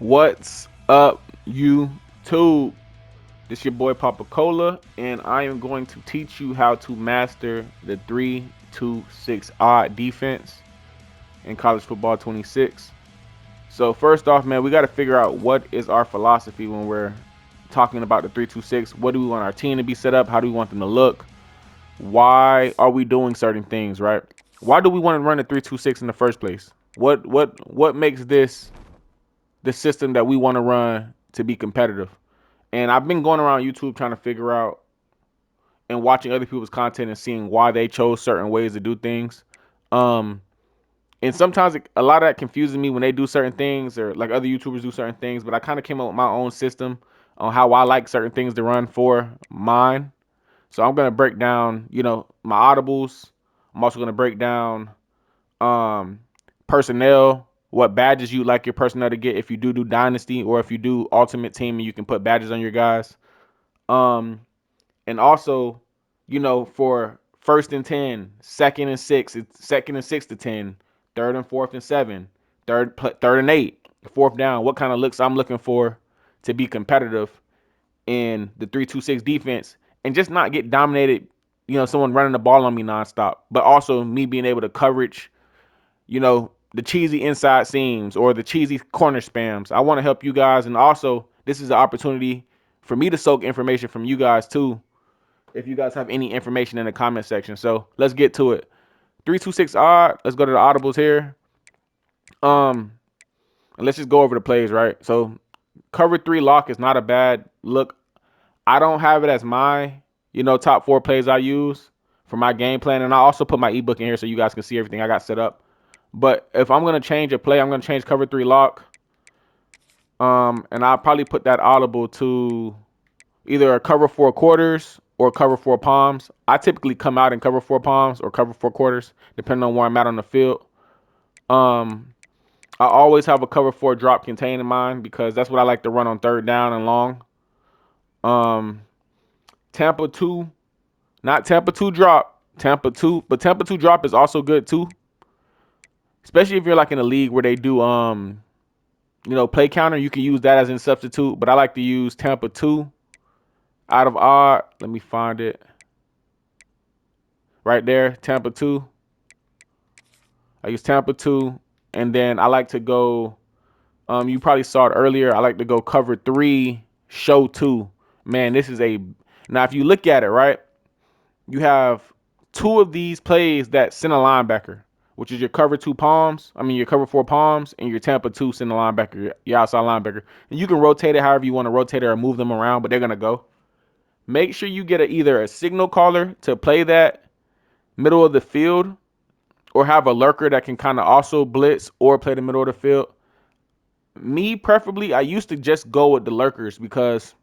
What's up, YouTube? This your boy Papa Cola, and I am going to teach you how to master the 3-2-6 odd defense in college football 26. So first off, man, we got to figure out what is our philosophy when we're talking about the 3-2-6. What do we want our team to be set up? How do we want them to look? Why are we doing certain things, right? Why do we want to run a 3-2-6 in the first place? What makes this the system that we want to run to be competitive? And I've been going around YouTube trying to figure out and watching other people's content and seeing why they chose certain ways to do things. Um, and sometimes a lot of that confuses me when they do certain things or like other YouTubers do certain things. But I kind of came up with my own system on how I like certain things to run for mine. So I'm gonna break down, my audibles. I'm also gonna break down um, personnel, what badges you like your personnel to get if you do dynasty or if you do ultimate team and you can put badges on your guys. Um, and also, for first and 10, second and 6, it's second and 6 to 10, third and fourth and 7, third and 8, fourth down. What kind of looks I'm looking for to be competitive in the 3-2-6 defense and just not get dominated. Someone running the ball on me nonstop, but also me being able to coverage the cheesy inside seams or the cheesy corner spams. I want to help you guys. And also, this is an opportunity for me to soak information from you guys too. If you guys have any information in the comment section. So let's get to it. 3-2-6 odd. Let's go to the audibles here. And let's just go over the plays, right? So cover 3 lock is not a bad look. I don't have it as my, top 4 plays I use for my game plan. And I also put my ebook in here so you guys can see everything I got set up. But if I'm gonna change a play, I'm gonna change cover 3 lock. And I'll probably put that audible to either a cover 4 quarters or cover 4 palms. I typically come out and cover 4 palms or cover 4 quarters, depending on where I'm at on the field. I always have a cover 4 drop contain in mind because that's what I like to run on third down and long. Tampa 2, not Tampa 2 drop, Tampa 2, but Tampa 2 drop is also good too. Especially if you're like in a league where they do play counter, you can use that as a substitute, but I like to use Tampa 2 out of odd. Let me find it. Right there, Tampa 2. I use Tampa 2, and then I like to go, you probably saw it earlier, I like to go cover 3, show 2. Man, this is now if you look at it, right, you have 2 of these plays that send a linebacker, which is your cover 2 palms, your cover 4 palms, and your Tampa 2 send a linebacker, your outside linebacker. And you can rotate it however you want to rotate it or move them around, but they're going to go. Make sure you get either a signal caller to play that middle of the field or have a lurker that can kind of also blitz or play the middle of the field. Me, preferably, I used to just go with the lurkers because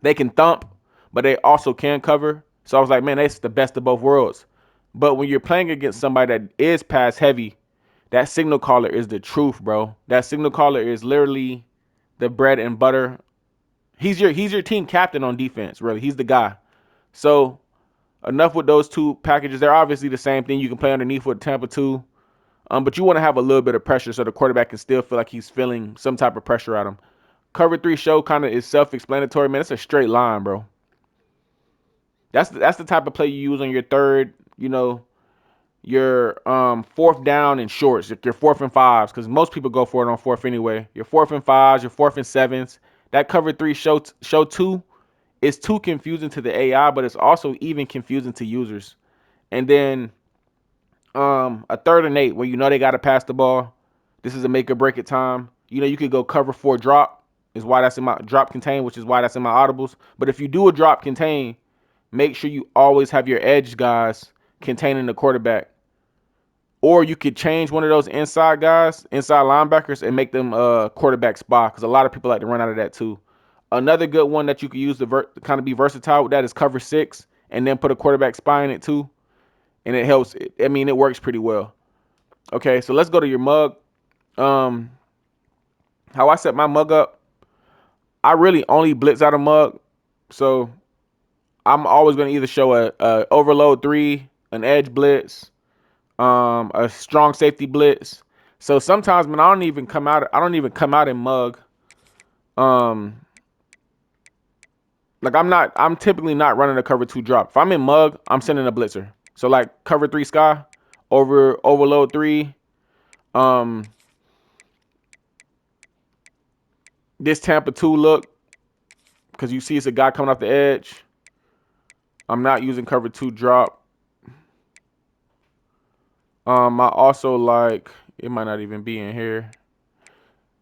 they can thump, but they also can cover. So I was like, man, that's the best of both worlds. But when you're playing against somebody that is pass heavy, that signal caller is the truth, bro. That signal caller is literally the bread and butter. He's your team captain on defense, really. He's the guy. So enough with those 2 packages. They're obviously the same thing. You can play underneath with Tampa 2. But you want to have a little bit of pressure so the quarterback can still feel like he's feeling some type of pressure at him. Cover 3 show kind of is self-explanatory, man. It's a straight line, bro. That's the type of play you use on your third, your fourth down and shorts, your 4th and 5s, because most people go for it on 4th anyway. Your 4th and 5s, your 4th and 7s. That cover 3 show 2 is too confusing to the AI, but it's also even confusing to users. And then a 3rd and 8 where they got to pass the ball. This is a make or break it time. You could go cover 4 drop, is why that's in my drop contain, which is why that's in my audibles. But if you do a drop contain, make sure you always have your edge guys containing the quarterback. Or you could change one of those inside guys, inside linebackers, and make them quarterback spy, because a lot of people like to run out of that too. Another good one that you could use to kind of be versatile with that is cover 6 and then put a quarterback spy in it too. And it helps. It works pretty well. Okay, so let's go to your mug. How I set my mug up, I really only blitz out a mug. So I'm always going to either show a overload 3, an edge blitz, a strong safety blitz. So sometimes, man, I don't even come out in mug. Like I'm typically not running a cover 2 drop. If I'm in mug, I'm sending a blitzer. So like cover 3 sky, overload 3. This Tampa 2 look, because you see it's a guy coming off the edge. I'm not using cover 2 drop. I also like, it might not even be in here.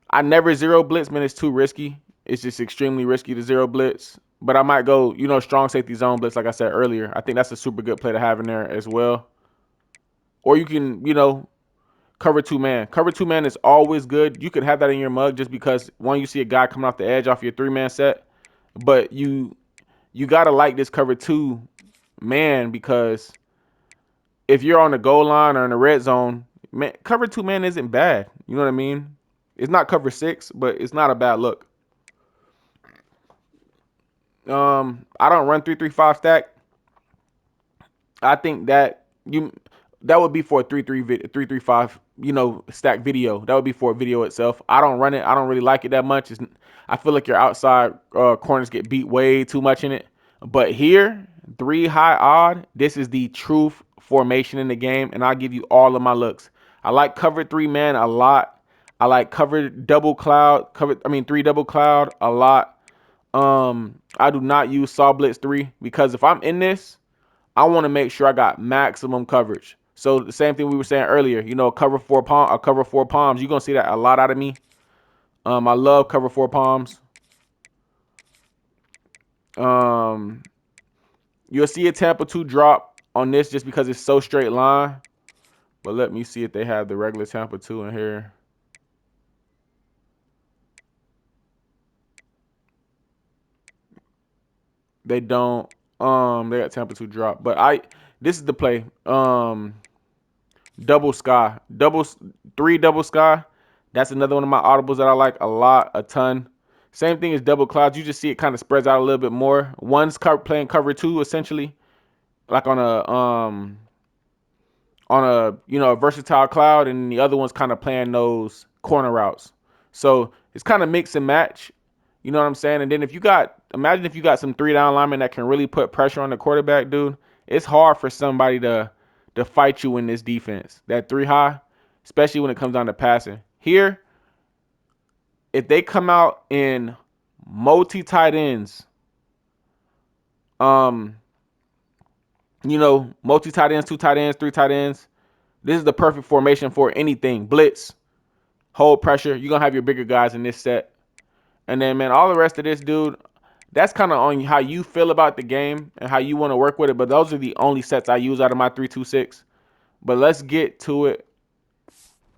I never zero blitz, man. It's too risky. It's just extremely risky to zero blitz. But I might go, strong safety zone blitz, like I said earlier. I think that's a super good play to have in there as well. Or you can, cover 2 man. Cover 2 man is always good. You could have that in your mug just because, one, you see a guy coming off the edge off your 3-man set. But you got to like this cover 2 man, because if you're on the goal line or in the red zone, man, cover 2 man isn't bad. You know what I mean? It's not cover 6, but it's not a bad look. I don't run 3-3-5 stack. I think that would be for a 3-3-5, stack video. That would be for a video itself. I don't run it. I don't really like it that much. I feel like your outside corners get beat way too much in it. But here, 3 high odd, this is the truth formation in the game, and I'll give you all of my looks. I like cover 3 man a lot. I like cover double cloud, 3 double cloud a lot. I do not use saw blitz 3, because if I'm in this, I want to make sure I got maximum coverage. So the same thing we were saying earlier, cover 4 palms. You're gonna see that a lot out of me. I love cover 4 palms. You'll see a Tampa 2 drop on this just because it's so straight line. But let me see if they have the regular Tampa 2 in here. They don't. They got Tampa 2 drop. But this is the play. Double sky. 3 double sky. That's another one of my audibles that I like a ton. Same thing as double clouds. You just see it kind of spreads out a little bit more. One's playing cover 2 essentially, like on a versatile cloud, and the other one's kind of playing those corner routes. So it's kind of mix and match. You know what I'm saying? And then imagine if you got some 3 down linemen that can really put pressure on the quarterback, dude. It's hard for somebody to fight you in this defense. That 3 high, especially when it comes down to passing. Here, if they come out in multi tight ends, multi tight ends, 2 tight ends, 3 tight ends, this is the perfect formation for anything. Blitz, hold pressure. You're going to have your bigger guys in this set. And then, man, all the rest of this, dude, that's kind of on how you feel about the game and how you want to work with it. But those are the only sets I use out of my 3-2-6. But let's get to it.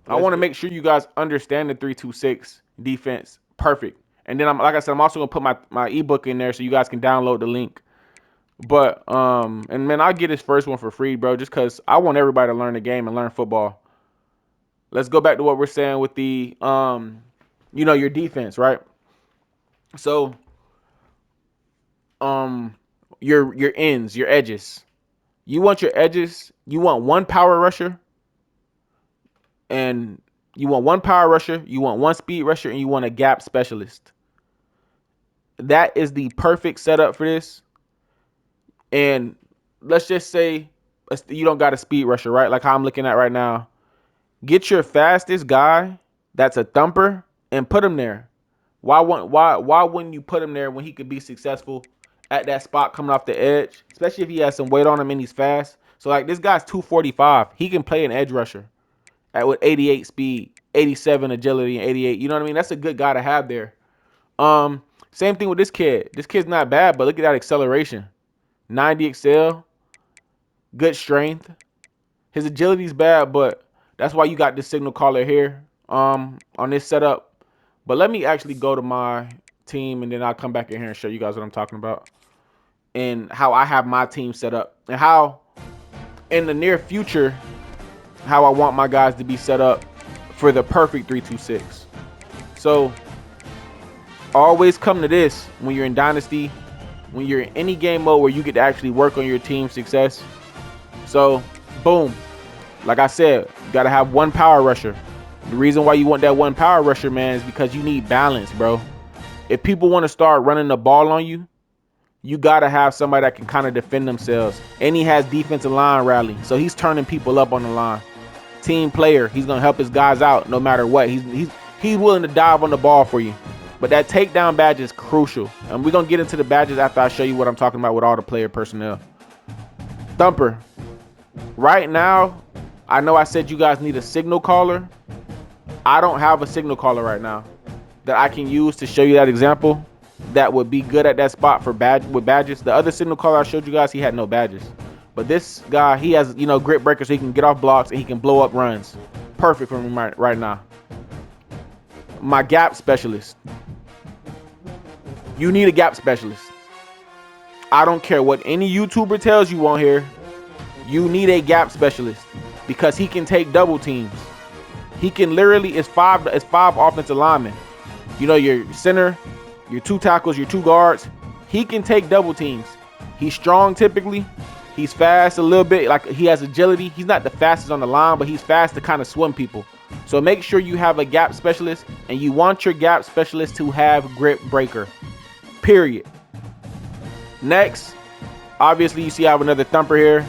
I want to make sure you guys understand the 3-2-6 defense perfect. And then, like I said, I'm also going to put my ebook in there so you guys can download the link. But, and man, I'll get this first one for free, bro, just because I want everybody to learn the game and learn football. Let's go back to what we're saying with the, your defense, right? So, your ends, your edges. You want your edges. You want one power rusher, and you want one speed rusher, and you want a gap specialist. That is the perfect setup for this. And let's just say you don't got a speed rusher, right? Like how I'm looking at right now. Get your fastest guy that's a thumper and put him there. Why wouldn't you put him there when he could be successful at that spot coming off the edge, especially if he has some weight on him and he's fast? So like this guy's 245. He can play an edge rusher with 88 speed, 87 agility, and 88. You know what I mean? That's a good guy to have there. Same thing with this kid. This kid's not bad, but look at that acceleration. 90 excel, good strength. His agility's bad, but that's why you got this signal caller here on this setup. But let me actually go to my team, and then I'll come back in here and show you guys what I'm talking about and how I have my team set up and how in the near future how I want my guys to be set up for the perfect 3-2-6. So always come to this when you're in Dynasty, when you're in any game mode where you get to actually work on your team's success. So boom, like I said, you got to have one power rusher, The reason why you want that one power rusher, man, is because you need balance, bro. If people want to start running the ball on you, you got to have somebody that can kind of defend themselves. And he has defensive line rally. So he's turning people up on the line. Team player. He's going to help his guys out no matter what. He's willing to dive on the ball for you. But that takedown badge is crucial. And we're going to get into the badges after I show you what I'm talking about with all the player personnel. Thumper. Right now, I know I said you guys need a signal caller. I don't have a signal caller right now that I can use to show you that example that would be good at that spot for with badges. The other signal caller I showed you guys, he had no badges. But this guy, he has, you know, grip breaker, so he can get off blocks and he can blow up runs. Perfect for me right now. My gap specialist. You need a gap specialist. I don't care what any YouTuber tells you on here. You need a gap specialist because he can take double teams. He can literally, it's five offensive linemen. You know, your center, your 2 tackles, your 2 guards. He can take double teams. He's strong typically. He's fast a little bit. Like, he has agility. He's not the fastest on the line, but he's fast to kind of swim people. So make sure you have a gap specialist, and you want your gap specialist to have grip breaker. Period. Next, obviously you see I have another thumper here.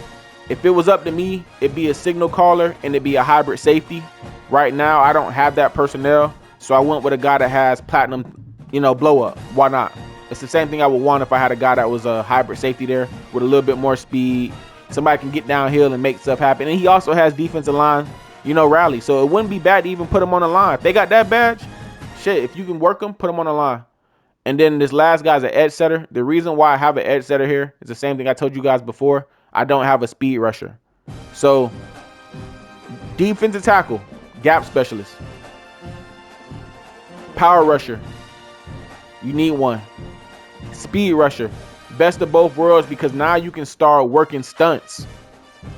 If it was up to me, it'd be a signal caller and it'd be a hybrid safety. Right now, I don't have that personnel, so I went with a guy that has platinum, you know, blow up. Why not? It's the same thing I would want if I had a guy that was a hybrid safety there with a little bit more speed. Somebody can get downhill and make stuff happen. And he also has defensive line, you know, rally. So it wouldn't be bad to even put him on the line. If they got that badge, shit, if you can work them, put him on the line. And then this last guy's an edge setter. The reason why I have an edge setter here is the same thing I told you guys before. I don't have a speed rusher. So defensive tackle, gap specialist. Power rusher, you need one. Speed rusher, best of both worlds, because now you can start working stunts.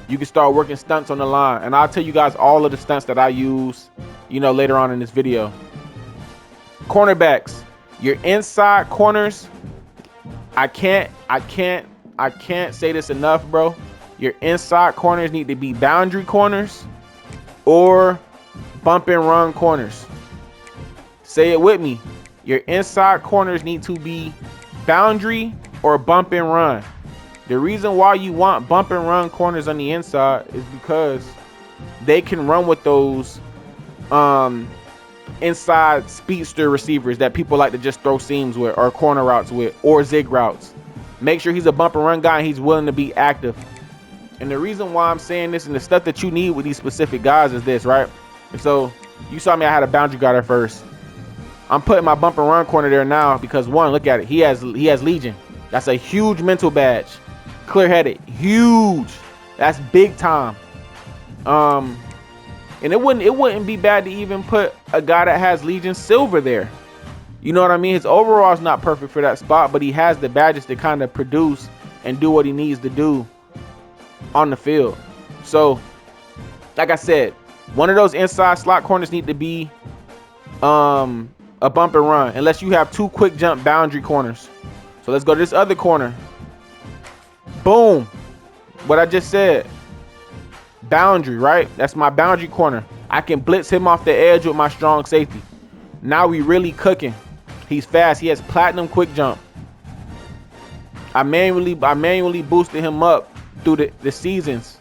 You can start working stunts on the line. And I'll tell you guys all of the stunts that I use, you know, later on in this video. Cornerbacks, your inside corners. I can't say this enough, bro. Your inside corners need to be boundary corners or bump and run corners. Say it with me. Your inside corners need to be boundary or bump and run. The reason why you want bump and run corners on the inside is because they can run with those inside speedster receivers that people like to just throw seams with, or corner routes with, or zig routes. Make sure he's a bump and run guy and he's willing to be active. And the reason why I'm saying this and the stuff that you need with these specific guys is this, right? And so you saw me, I had a boundary guy there first. I'm putting my bump and run corner there now because, one, look at it. He has Legion. That's a huge mental badge. Clear-headed. Huge. That's big time. And it wouldn't be bad to even put a guy that has Legion Silver there. You know what I mean? His overall is not perfect for that spot, but he has the badges to kind of produce and do what he needs to do on the field. So, like I said, one of those inside slot corners need to be a bump and run, unless you have 2 quick jump boundary corners. So let's go to this other corner. Boom. What I just said. Boundary, right? That's my boundary corner. I can blitz him off the edge with my strong safety. Now we really cooking. He's fast. He has platinum quick jump. I manually boosted him up through the seasons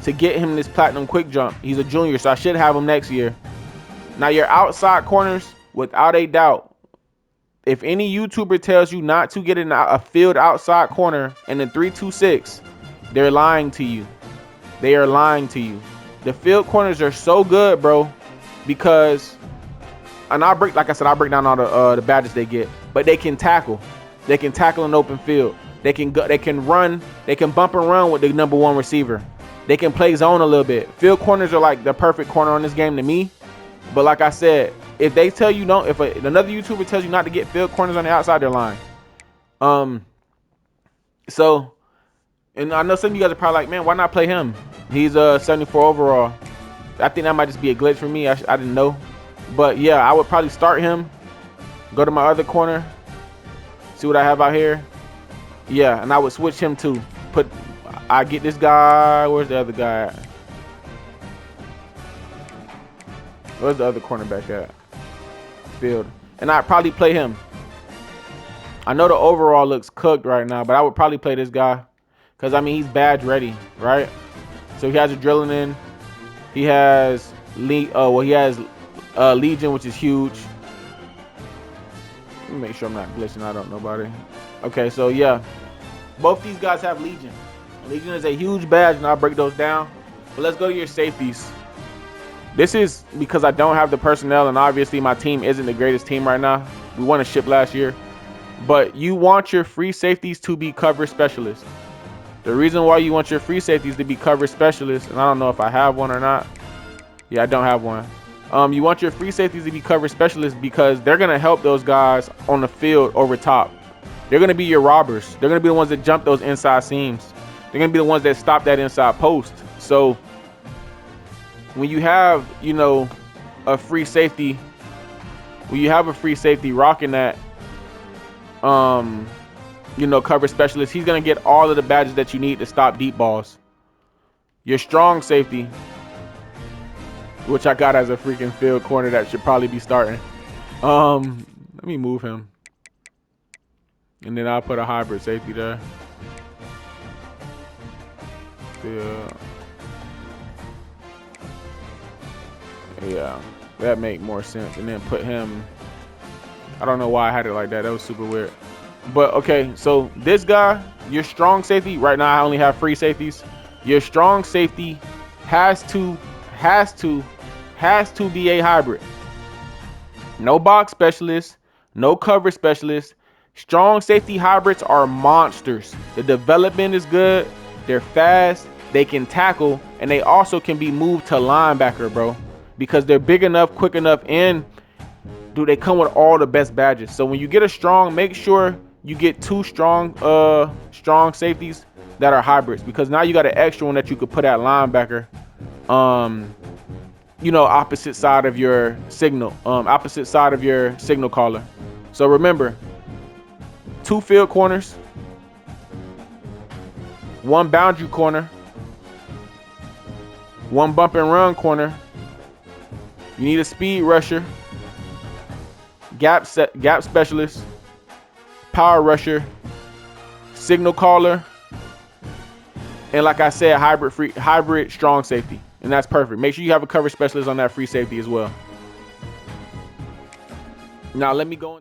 to get him this platinum quick jump. He's a junior, so I should have him next year. Now your outside corners, without a doubt, if any YouTuber tells you not to get in a field outside corner in the 3-2-6, they're lying to you. They are lying to you. The field corners are so good, bro, because, and I'll break, like I said, I'll break down all the badges they get, but they can tackle. They can tackle in open field. They can go, they can run, they can bump and run with the #1 receiver. They can play zone a little bit. Field corners are like the perfect corner on this game to me. But like I said, if they tell you don't, if another YouTuber tells you not to get field corners on the outside, they're lying. So, and I know some of you guys are probably like, man, why not play him? He's 74 overall. I think that might just be a glitch for me. I didn't know. But yeah, I would probably start him, go to my other corner, see what I have out here. Yeah, and I would switch him to I get this guy. Where's the other guy at? Where's the other cornerback at? Field. And I'd probably play him. I know the overall looks cooked right now, but I would probably play this guy. Because, I mean, he's badge ready, right? So he has adrenaline. He has Legion, which is huge. Let me make sure I'm not glitching out on nobody. Okay, so yeah. Both these guys have Legion. Legion is a huge badge, and I'll break those down. But let's go to your safeties. This is because I don't have the personnel, and obviously my team isn't the greatest team right now. We won a ship last year. But you want your free safeties to be coverage specialists. The reason why you want your free safeties to be coverage specialists, and I don't know if I have one or not. Yeah, I don't have one. You want your free safeties to be coverage specialists because they're going to help those guys on the field over top. They're going to be your robbers. They're going to be the ones that jump those inside seams. They're going to be the ones that stop that inside post. So when you have, you know, a free safety, rocking that, you know, coverage specialist, he's going to get all of the badges that you need to stop deep balls. Your strong safety, which I got as a freaking field corner that should probably be starting. Let me move him. And then I'll put a hybrid safety there. Yeah, that make more sense. And then put him. I don't know why I had it like that. That was super weird. But okay, so this guy, your strong safety. Right now, I only have free safeties. Your strong safety has to be a hybrid. No box specialist, no coverage specialist. Strong safety hybrids are monsters. The development is good. They're fast. They can tackle, and they also can be moved to linebacker, bro, because they're big enough, quick enough, and they come with all the best badges. So when you get a strong, make sure you get two strong safeties that are hybrids, because now you got an extra one that you could put at linebacker. You know, opposite side of your signal caller. So remember, 2 field corners, 1 boundary corner, 1 bump and run corner. You need a speed rusher, gap specialist, power rusher, signal caller, and like I said, hybrid strong safety. And that's perfect. Make sure you have a coverage specialist on that free safety as well. Now let me go